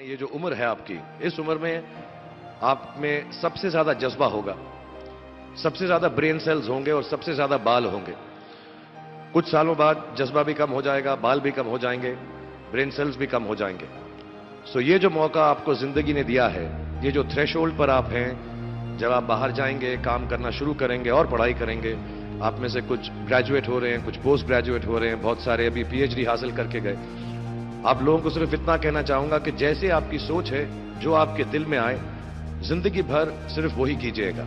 ये जो उम्र है आपकी, इस उम्र में आप में सबसे ज्यादा जज्बा होगा, सबसे ज्यादा ब्रेन सेल्स होंगे और सबसे ज्यादा बाल होंगे। कुछ सालों बाद जज्बा भी कम हो जाएगा, बाल भी कम हो जाएंगे, ब्रेन सेल्स भी कम हो जाएंगे। सो ये जो मौका आपको जिंदगी ने दिया है, ये जो थ्रेशोल्ड पर आप हैं, जब आप बाहर जाएंगे, काम करना शुरू करेंगे और पढ़ाई करेंगे, आप में से कुछ ग्रेजुएट हो रहे हैं, कुछ पोस्ट ग्रेजुएट हो रहे हैं, बहुत सारे अभी पीएचडी हासिल करके गए। आप लोगों को सिर्फ इतना कहना चाहूंगा कि जैसे आपकी सोच है, जो आपके दिल में आए, जिंदगी भर सिर्फ वही कीजिएगा।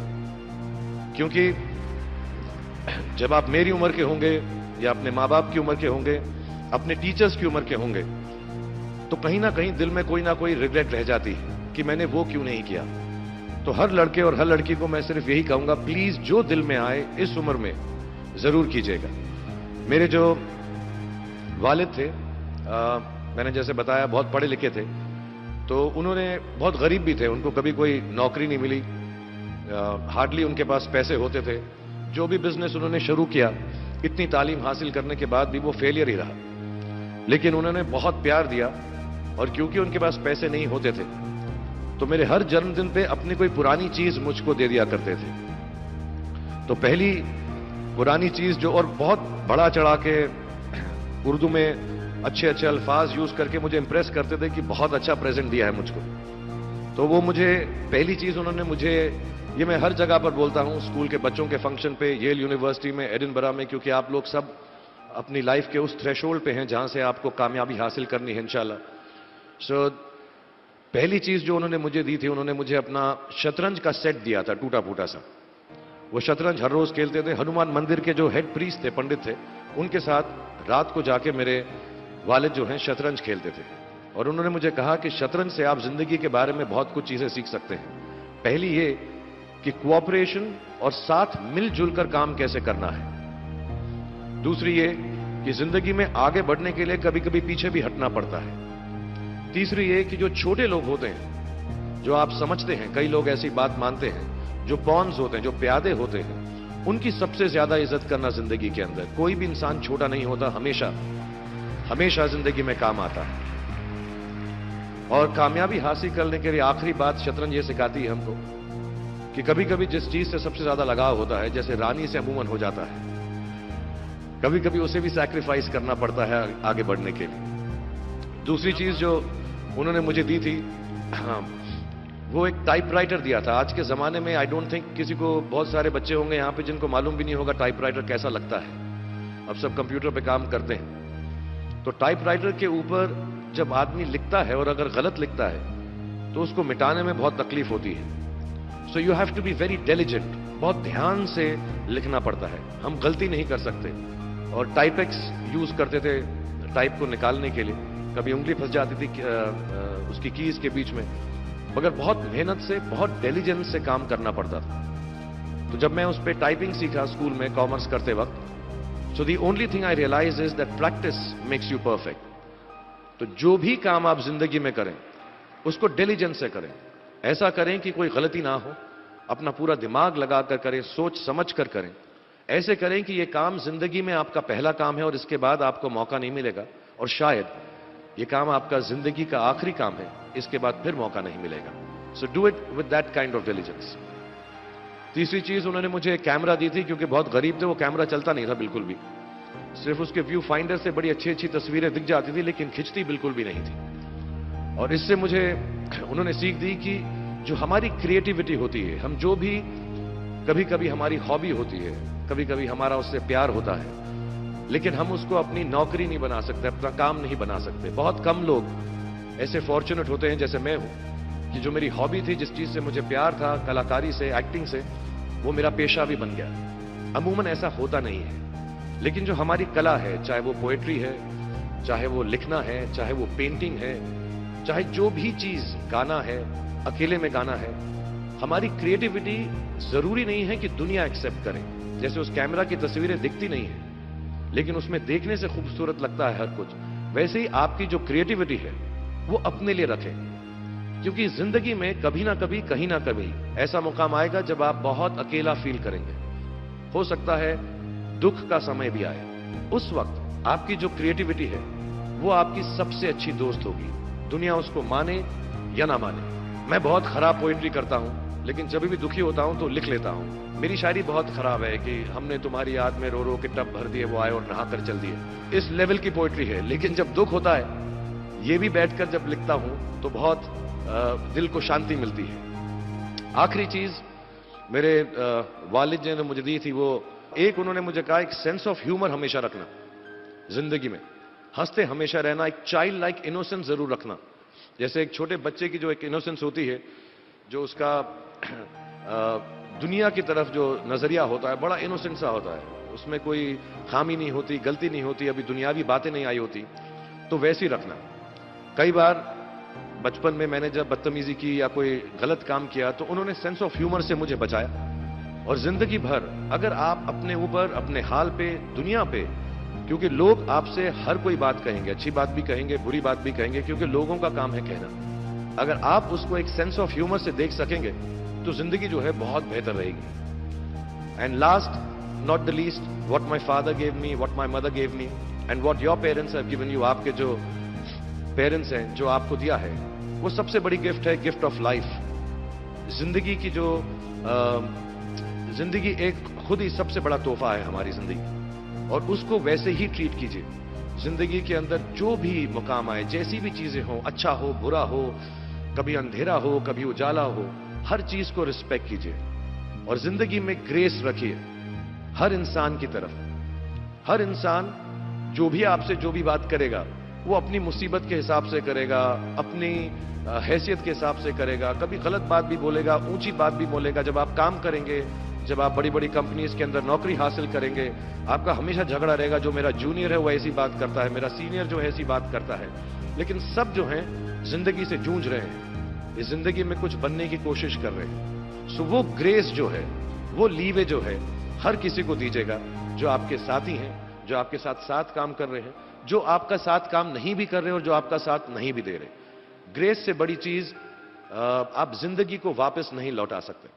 क्योंकि जब आप मेरी उम्र के होंगे या अपने माँ बाप की उम्र के होंगे, अपने टीचर्स की उम्र के होंगे, तो कहीं ना कहीं दिल में कोई ना कोई रिग्रेट रह जाती है कि मैंने वो क्यों नहीं किया। तो हर लड़के और हर लड़की को मैं सिर्फ यही कहूंगा, प्लीज जो दिल में आए इस उम्र में जरूर कीजिएगा। मेरे जो वालिद थे, मैंने जैसे बताया बहुत पढ़े लिखे थे, तो उन्होंने बहुत गरीब भी थे, उनको कभी कोई नौकरी नहीं मिली, हार्डली उनके पास पैसे होते थे। जो भी बिजनेस उन्होंने शुरू किया, इतनी तालीम हासिल करने के बाद भी वो फेलियर ही रहा। लेकिन उन्होंने बहुत प्यार दिया, और क्योंकि उनके पास पैसे नहीं होते थे, तो मेरे हर जन्मदिन पे अपनी कोई पुरानी चीज मुझको दे दिया करते थे। तो पहली पुरानी चीज जो, और बहुत बड़ा चढ़ा के उर्दू में अच्छे अच्छे अल्फाज यूज करके मुझे इंप्रेस करते थे कि बहुत अच्छा प्रेजेंट दिया है मुझको। तो वो मुझे पहली चीज उन्होंने मुझे, ये मैं हर जगह पर बोलता हूं, स्कूल के बच्चों के फंक्शन पे, येल यूनिवर्सिटी में, एडिनबरा में, क्योंकि आप लोग सब अपनी लाइफ के उस थ्रेशोल्ड पे हैं जहां से आपको कामयाबी हासिल करनी है इंशाल्लाह। सो पहली चीज जो उन्होंने मुझे दी थी, उन्होंने मुझे अपना शतरंज का सेट दिया था, टूटा फूटा सा। वो शतरंज हर रोज खेलते थे। हनुमान मंदिर के जो हेड प्रीस्ट थे, पंडित थे, उनके साथ रात को जाके मेरे वालिद जो हैं शतरंज खेलते थे। और उन्होंने मुझे कहा कि शतरंज से आप जिंदगी के बारे में बहुत कुछ चीजें सीख सकते हैं। पहली ये कि कोऑपरेशन और साथ मिलजुल कर काम कैसे करना है। दूसरी ये कि जिंदगी में आगे बढ़ने के लिए कभी कभी पीछे भी हटना पड़ता है। तीसरी ये कि जो छोटे लोग होते हैं, जो आप समझते हैं, कई लोग ऐसी बात मानते हैं, जो पॉन्स होते हैं, जो प्यादे होते हैं, उनकी सबसे ज्यादा इज्जत करना जिंदगी के अंदर। कोई भी इंसान छोटा नहीं होता, हमेशा हमेशा जिंदगी में काम आता है। और कामयाबी हासिल करने के लिए आखिरी बात शतरंज ये सिखाती है हमको कि कभी कभी जिस चीज से सबसे ज्यादा लगाव होता है, जैसे रानी से अमूमन हो जाता है, कभी कभी उसे भी सैक्रिफाइस करना पड़ता है आगे बढ़ने के लिए। दूसरी चीज जो उन्होंने मुझे दी थी, वो एक टाइपराइटर दिया था। आज के जमाने में आई डोंट थिंक किसी को, बहुत सारे बच्चे होंगे यहां पे जिनको मालूम भी नहीं होगा टाइपराइटर कैसा लगता है। अब सब कंप्यूटर पे काम करते हैं। तो टाइपराइटर के ऊपर जब आदमी लिखता है और अगर गलत लिखता है तो उसको मिटाने में बहुत तकलीफ होती है। So you have to be very diligent, बहुत ध्यान से लिखना पड़ता है। हम गलती नहीं कर सकते। और टाइपेक्स यूज करते थे टाइप को निकालने के लिए, कभी उंगली फंस जाती थी उसकी कीज के बीच में, मगर बहुत मेहनत से, बहुत डिलिजेंस से काम करना पड़ता था। तो जब मैं उस पर टाइपिंग सीखा स्कूल में कॉमर्स करते वक्त, so the only thing I realize is that practice makes you perfect. तो जो भी काम आप जिंदगी में करें, उसको डिलिजेंस से करें। ऐसा करें कि कोई गलती ना हो, अपना पूरा दिमाग लगाकर करें, सोच समझ कर करें। ऐसे करें कि ये काम जिंदगी में आपका पहला काम है और इसके बाद आपको मौका नहीं मिलेगा, और शायद ये काम आपका जिंदगी का आखिरी काम है, इसके बाद फिर मौका नहीं मिलेगा। So do it with that kind of diligence. तीसरी चीज उन्होंने मुझे कैमरा दी थी, क्योंकि बहुत गरीब थे, वो कैमरा चलता नहीं था बिल्कुल भी। सिर्फ उसके व्यू फाइंडर से बड़ी अच्छी अच्छी तस्वीरें दिख जाती थी, लेकिन खिंचती बिल्कुल भी नहीं थी। और इससे मुझे उन्होंने सीख दी कि जो हमारी क्रिएटिविटी होती है, हम जो भी, कभी कभी हमारी हॉबी होती है, कभी कभी हमारा उससे प्यार होता है, लेकिन हम उसको अपनी नौकरी नहीं बना सकते, अपना काम नहीं बना सकते। बहुत कम लोग ऐसे फॉर्चुनेट होते हैं जैसे मैं हूं, कि जो मेरी हॉबी थी, जिस चीज से मुझे प्यार था, कलाकारी से, एक्टिंग से, वो मेरा पेशा भी बन गया। अमूमन ऐसा होता नहीं है। लेकिन जो हमारी कला है, चाहे वो पोएट्री है, चाहे वो लिखना है, चाहे वो पेंटिंग है, चाहे जो भी चीज, गाना है, अकेले में गाना है, हमारी क्रिएटिविटी जरूरी नहीं है कि दुनिया एक्सेप्ट करे। जैसे उस कैमरा की तस्वीरें दिखती नहीं है, लेकिन उसमें देखने से खूबसूरत लगता है हर कुछ, वैसे ही आपकी जो क्रिएटिविटी है वो अपने लिए रखें। क्योंकि जिंदगी में कभी ना कभी, कहीं ना कभी ऐसा मुकाम आएगा जब आप बहुत अकेला फील करेंगे। हो सकता है दुख का समय भी आए। उस वक्त आपकी जो क्रिएटिविटी है वो आपकी सबसे अच्छी दोस्त होगी। दुनिया उसको माने या ना माने। मैं बहुत खराब पोइट्री करता हूं, लेकिन जब भी दुखी होता हूं तो लिख लेता हूं। मेरी शायरी बहुत खराब है कि हमने तुम्हारी याद में रो रो के टब भर दिए, वो आए और नहा कर चल दिए, इस लेवल की पोइट्री है। लेकिन जब दुख होता है, ये भी बैठकर जब लिखता हूं तो बहुत दिल को शांति मिलती है। आखिरी चीज मेरे वालिद जी ने मुझे दी थी, वो एक उन्होंने मुझे कहा, एक सेंस ऑफ ह्यूमर हमेशा रखना जिंदगी में, हंसते हमेशा रहना, एक चाइल्ड लाइक इनोसेंस जरूर रखना। जैसे एक छोटे बच्चे की जो एक इनोसेंस होती है, जो उसका दुनिया की तरफ जो नजरिया होता है बड़ा इनोसेंट सा होता है, उसमें कोई खामी नहीं होती, गलती नहीं होती, अभी दुनियावी बातें नहीं आई होती, तो वैसी रखना। कई बार बचपन में मैंने जब बदतमीजी की या कोई गलत काम किया तो उन्होंने सेंस ऑफ ह्यूमर से मुझे बचाया। और जिंदगी भर अगर आप अपने ऊपर, अपने हाल पे, दुनिया पे, क्योंकि लोग आपसे हर कोई बात कहेंगे, अच्छी बात भी कहेंगे, बुरी बात भी कहेंगे, क्योंकि लोगों का काम है कहना। अगर आप उसको एक सेंस ऑफ ह्यूमर से देख सकेंगे तो जिंदगी जो है बहुत बेहतर रहेगी। And last not the least, what my father gave me, what my mother gave me, and what your parents have given you, आपके जो पेरेंट्स हैं, जो आपको दिया है, वो सबसे बड़ी गिफ्ट है, गिफ्ट ऑफ लाइफ। जिंदगी की जो जिंदगी एक खुद ही सबसे बड़ा तोहफा है हमारी जिंदगी, और उसको वैसे ही ट्रीट कीजिए। जिंदगी के अंदर जो भी मुकाम आए, जैसी भी चीजें हो, अच्छा हो बुरा हो, कभी अंधेरा हो कभी उजाला हो, हर चीज को रिस्पेक्ट कीजिए। और जिंदगी में ग्रेस रखिए हर इंसान की तरफ। हर इंसान जो भी आपसे जो भी बात करेगा, वो अपनी मुसीबत के हिसाब से करेगा, अपनी हैसियत के हिसाब से करेगा। कभी गलत बात भी बोलेगा, ऊंची बात भी बोलेगा। जब आप काम करेंगे, जब आप बड़ी बड़ी कंपनीज के अंदर नौकरी हासिल करेंगे, आपका हमेशा झगड़ा रहेगा, जो मेरा जूनियर है वो ऐसी बात करता है, मेरा सीनियर जो है ऐसी बात करता है। लेकिन सब जो हैं जिंदगी से जूझ रहे हैं, इस जिंदगी में कुछ बनने की कोशिश कर रहे हैं। सो वो ग्रेस जो है, वो लीवे जो है, हर किसी को दीजिएगा जो आपके साथी हैं, जो आपके साथ साथ काम कर रहे हैं, जो आपका साथ काम नहीं भी कर रहे और जो आपका साथ नहीं भी दे रहे। ग्रेस से बड़ी चीज आप जिंदगी को वापस नहीं लौटा सकते।